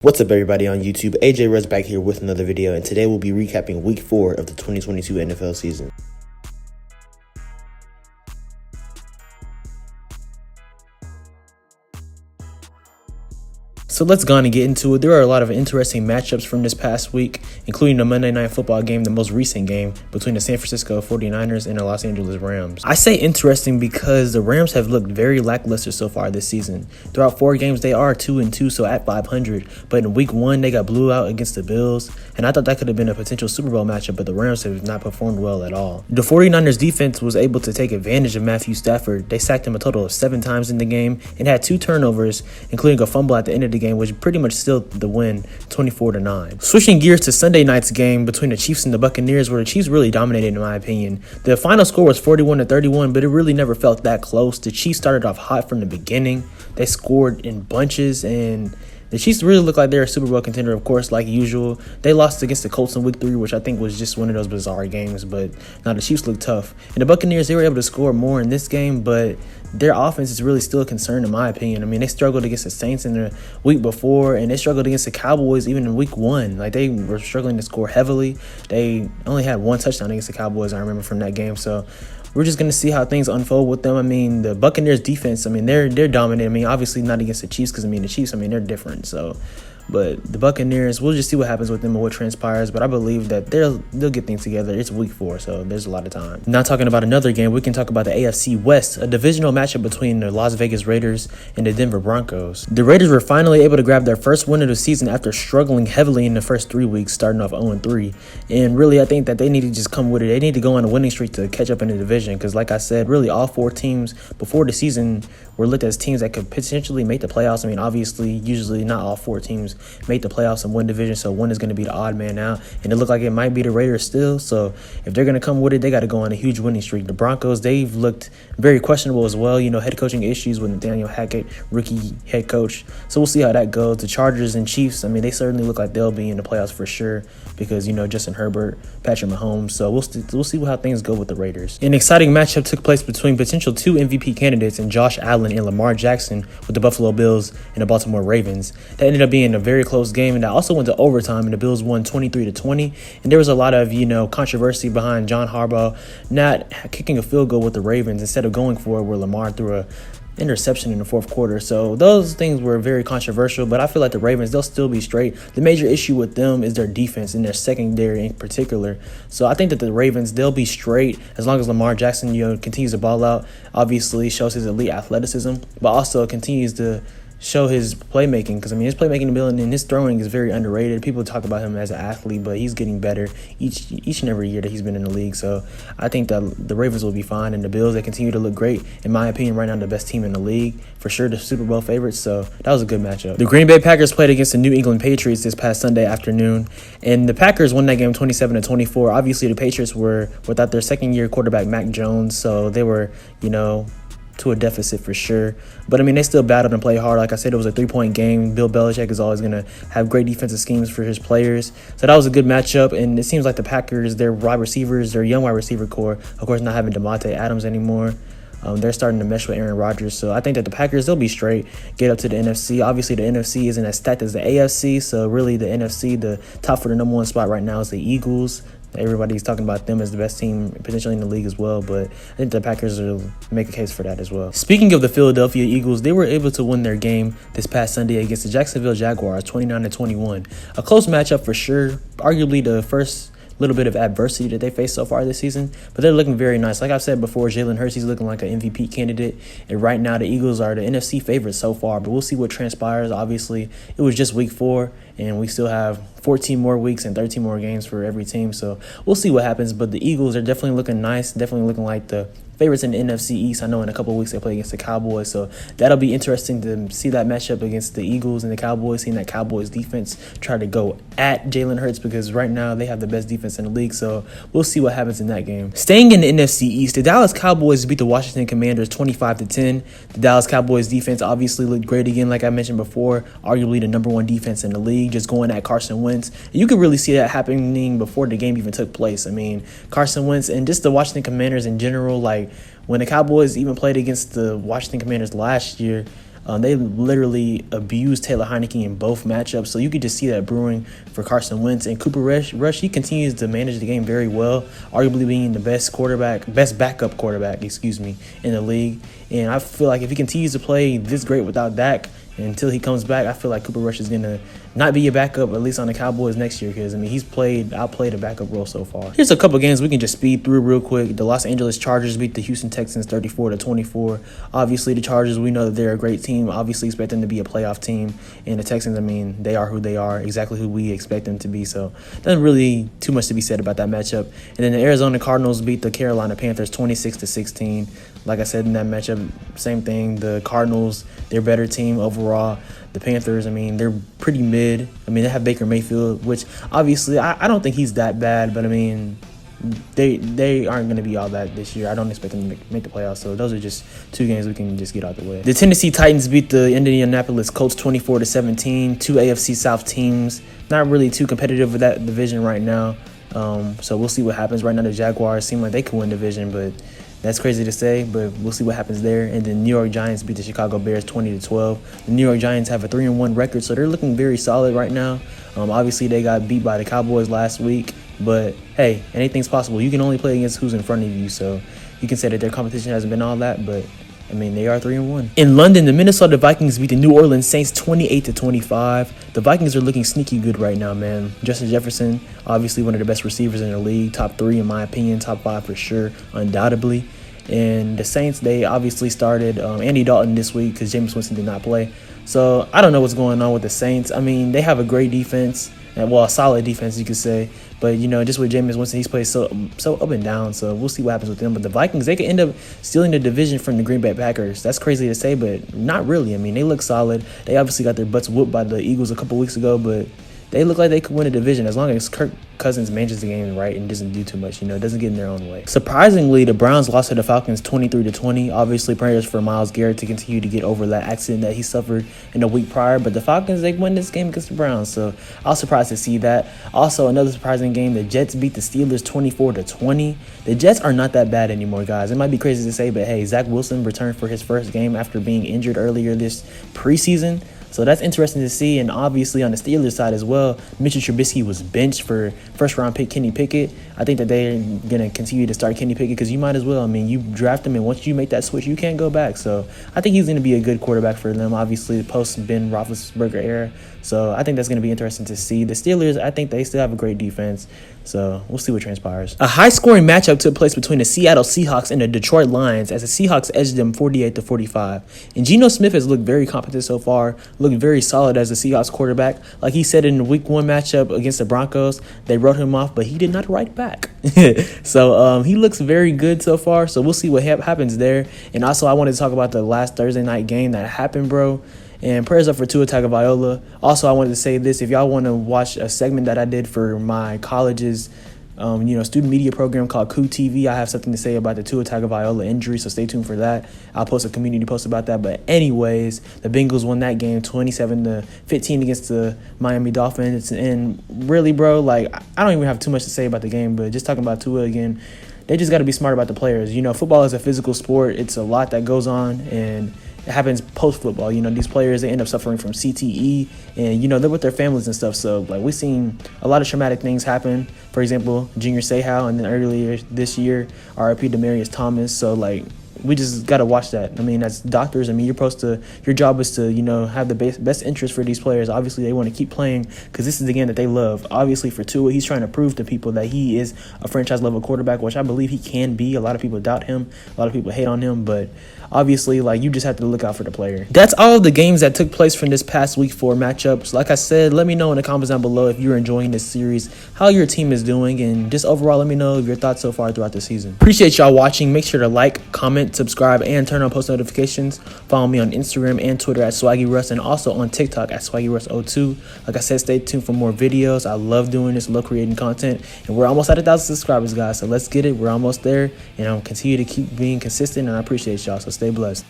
What's up, everybody on YouTube? AJ Russ back here with another video, and today we'll be recapping week 4 of the 2022 NFL season. So let's go on and get into it. There are a lot of interesting matchups from this past week, including the Monday Night Football game, the most recent game between the San Francisco 49ers and the Los Angeles Rams. I say interesting because the Rams have looked very lackluster so far this season. Throughout 4 games, they are 2-2, so at 500. But in week 1, they got blew out against the Bills, and I thought that could have been a potential Super Bowl matchup, but the Rams have not performed well at all. The 49ers defense was able to take advantage of Matthew Stafford. They sacked him a total of 7 times in the game and had 2 turnovers, including a fumble at the end of the game, which pretty much sealed the win 24-9. Switching gears to Sunday night's game between the Chiefs and the Buccaneers, where the Chiefs really dominated in my opinion. The final score was 41-31, but it really never felt that close. The Chiefs started off hot from the beginning. They scored in bunches, and the Chiefs really look like they're a Super Bowl contender, of course, like usual. They lost against the Colts in week 3, which I think was just one of those bizarre games, but now the Chiefs look tough. And the Buccaneers, they were able to score more in this game, but their offense is really still a concern in my opinion. I mean, they struggled against the Saints in the week before, and they struggled against the Cowboys even in week 1. Like, they were struggling to score heavily. They only had 1 touchdown against the Cowboys, I remember, from that game. So we're just going to see how things unfold with them. I mean, the Buccaneers defense, I mean, they're dominant. I mean, obviously not against the Chiefs because, I mean, the Chiefs, I mean, they're different. So, but the Buccaneers, we'll just see what happens with them and what transpires. But I believe that they'll get things together. It's week 4, so there's a lot of time. Now talking about another game, we can talk about the AFC West, a divisional matchup between the Las Vegas Raiders and the Denver Broncos. The Raiders were finally able to grab their first win of the season after struggling heavily in the first 3 weeks, starting off 0-3. And really, I think that they need to just come with it. They need to go on a winning streak to catch up in the division because, like I said, really all 4 teams before the season were looked as teams that could potentially make the playoffs. I mean, obviously, usually not all 4 teams make the playoffs in one division, so one is going to be the odd man out, and it looked like it might be the Raiders still. So if they're going to come with it, they got to go on a huge winning streak. The Broncos, they've looked very questionable as well, you know, head coaching issues with Nathaniel Hackett, rookie head coach, so we'll see how that goes. The Chargers and Chiefs, I mean, they certainly look like they'll be in the playoffs for sure because, you know, Justin Herbert, Patrick Mahomes, so we'll see how things go with the Raiders. An exciting matchup took place between potential 2 MVP candidates in Josh Allen and Lamar Jackson with the Buffalo Bills and the Baltimore Ravens. That ended up being a very close game, and that also went to overtime, and the Bills won 23-20. And there was a lot of, you know, controversy behind John Harbaugh not kicking a field goal with the Ravens instead of going for it, where Lamar threw a interception in the 4th quarter. So those things were very controversial, but I feel like the Ravens, they'll still be straight. The major issue with them is their defense and their secondary in particular. So I think that the Ravens, they'll be straight as long as Lamar Jackson, you know, continues to ball out, obviously shows his elite athleticism, but also continues to show his playmaking, because I mean his playmaking ability and his throwing is very underrated. People talk about him as an athlete, but he's getting better each and every year that he's been in the league. So I think that the Ravens will be fine, and the Bills, they continue to look great. In my opinion, right now the best team in the league, for sure the Super Bowl favorites. So that was a good matchup. The Green Bay Packers played against the New England Patriots this past Sunday afternoon, and the Packers won that game 27-24. Obviously the Patriots were without their second-year quarterback Mac Jones, so they were, you know, to a deficit for sure. But I mean, they still battled and played hard. Like I said, it was a 3-point game. Bill Belichick is always going to have great defensive schemes for his players. So that was a good matchup. And it seems like the Packers, their wide receivers, their young wide receiver core, of course, not having Devontae Adams anymore, they're starting to mesh with Aaron Rodgers. So I think that the Packers, they'll be straight, get up to the NFC. Obviously, the NFC isn't as stacked as the AFC. So really, the NFC, the top for the number 1 spot right now is the Eagles. Everybody's talking about them as the best team potentially in the league as well, but I think the Packers will make a case for that as well. Speaking of the Philadelphia Eagles, they were able to win their game this past Sunday against the Jacksonville Jaguars 29-21. A close matchup for sure, arguably the first little bit of adversity that they faced so far this season, but they're looking very nice. Like I've said before, Jalen Hurts, he's looking like an MVP candidate, and right now the Eagles are the NFC favorites so far, but we'll see what transpires. Obviously, it was just week 4, and we still have 14 more weeks and 13 more games for every team, so we'll see what happens. But the Eagles are definitely looking nice, definitely looking like the favorites in the NFC East. I know in a couple of weeks they play against the Cowboys, so that'll be interesting to see that matchup against the Eagles and the Cowboys, seeing that Cowboys defense try to go at Jalen Hurts, because right now they have the best defense in the league, so we'll see what happens in that game. Staying in the NFC East, the Dallas Cowboys beat the Washington Commanders 25-10. The Dallas Cowboys defense obviously looked great again, like I mentioned before, arguably the number 1 defense in the league, just going at Carson Wentz. You could really see that happening before the game even took place. I mean, Carson Wentz and just the Washington Commanders in general, like when the Cowboys even played against the Washington Commanders last year, They literally abused Taylor Heineke in both matchups, so you could just see that brewing for Carson Wentz. And Cooper Rush, he continues to manage the game very well, arguably being the best backup quarterback, in the league. And I feel like if he continues to play this great without Dak until he comes back, I feel like Cooper Rush is going to not be a backup, at least on the Cowboys next year, because, I mean, he's outplayed a backup role so far. Here's a couple games we can just speed through real quick. The Los Angeles Chargers beat the Houston Texans 34-24. Obviously, the Chargers, we know that they're a great team. Obviously, expect them to be a playoff team. And the Texans, I mean, they are who they are, exactly who we expect them to be. So, nothing really too much to be said about that matchup. And then the Arizona Cardinals beat the Carolina Panthers 26-16. Like I said in that matchup, same thing. The Cardinals, they're a better team overall. The Panthers, I mean, they're pretty mid. I mean, they have Baker Mayfield, which obviously I don't think he's that bad, but I mean, they aren't going to be all that this year. I don't expect them to make the playoffs. So those are just two games we can just get out the way. The Tennessee Titans beat the Indianapolis Colts 24-17. Two AFC South teams. Not really too competitive with that division right now. So we'll see what happens. Right now, the Jaguars seem like they could win the division, but that's crazy to say, but we'll see what happens there. And the New York Giants beat the Chicago Bears 20-12. The New York Giants have a 3-1 record, so they're looking very solid right now. Obviously, they got beat by the Cowboys last week, but hey, anything's possible. You can only play against who's in front of you, so you can say that their competition hasn't been all that, but I mean, they are 3-1. In London, the Minnesota Vikings beat the New Orleans Saints 28-25. The Vikings are looking sneaky good right now, man. Justin Jefferson, obviously one of the best receivers in the league. Top 3 in my opinion, top 5 for sure, undoubtedly. And the Saints, they obviously started Andy Dalton this week because Jameis Winston did not play. So I don't know what's going on with the Saints. I mean, they have a great defense. Well, a solid defense, you could say. But, you know, just with Jameis Winston, he's played so up and down. So we'll see what happens with them. But the Vikings, they could end up stealing the division from the Green Bay Packers. That's crazy to say, but not really. I mean, they look solid. They obviously got their butts whooped by the Eagles a couple weeks ago, but they look like they could win a division as long as Kirk Cousins manages the game right and doesn't do too much, you know, doesn't get in their own way. Surprisingly, the Browns lost to the Falcons 23-20. Obviously, prayers for Myles Garrett to continue to get over that accident that he suffered in the week prior. But the Falcons, they won this game against the Browns, so I was surprised to see that. Also, another surprising game, the Jets beat the Steelers 24-20. The Jets are not that bad anymore, guys. It might be crazy to say, but hey, Zach Wilson returned for his first game after being injured earlier this preseason. So that's interesting to see. And obviously on the Steelers side as well, Mitchell Trubisky was benched for first-round pick Kenny Pickett. I think that they're going to continue to start Kenny Pickett because you might as well. I mean, you draft him, and once you make that switch, you can't go back. So I think he's going to be a good quarterback for them, obviously, post-Ben Roethlisberger era. So I think that's going to be interesting to see. The Steelers, I think they still have a great defense. So we'll see what transpires. A high-scoring matchup took place between the Seattle Seahawks and the Detroit Lions as the Seahawks edged them 48-45. And Geno Smith has looked very competent so far, looked very solid as a Seahawks quarterback. Like he said in the Week 1 matchup against the Broncos, they wrote him off, but he did not write back. So he looks very good so far. So we'll see what happens there. And also, I wanted to talk about the last Thursday night game that happened, bro. And prayers up for Tua Tagovailoa. Also, I wanted to say this. If y'all want to watch a segment that I did for my college's student media program called Coup TV, I have something to say about the Tua Tagovailoa injury, so stay tuned for that. I'll post a community post about that. But anyways, the Bengals won that game 27-15 against the Miami Dolphins. And really, bro, like, I don't even have too much to say about the game, but just talking about Tua again, they just got to be smart about the players. You know, football is a physical sport. It's a lot that goes on, and it happens post-football. You know, these players, they end up suffering from CTE, and, you know, they're with their families and stuff. So, like, we've seen a lot of traumatic things happen. For example, Junior Seau, and then earlier this year, RIP Demaryius Thomas. So, like, we just got to watch that. I mean, as doctors, I mean, your job is to, you know, have the best interest for these players. Obviously, they want to keep playing because this is the game that they love. Obviously, for Tua, he's trying to prove to people that he is a franchise-level quarterback, which I believe he can be. A lot of people doubt him. A lot of people hate on him, but obviously, like, you just have to look out for the player. That's all of the games that took place from this past Week 4 matchups. Like I said, let me know in the comments down below if you're enjoying this series, how your team is doing, and just overall, let me know your thoughts so far throughout the season. Appreciate y'all watching. Make sure to like, comment, subscribe, and turn on post notifications. Follow me on Instagram and Twitter at SwaggyRuss, and also on TikTok at SwaggyRuss02. Like I said, stay tuned for more videos. I love doing this, love creating content, and we're almost at 1,000 subscribers, guys. So let's get it. We're almost there, and I'll continue to keep being consistent, and I appreciate y'all. So stay blessed.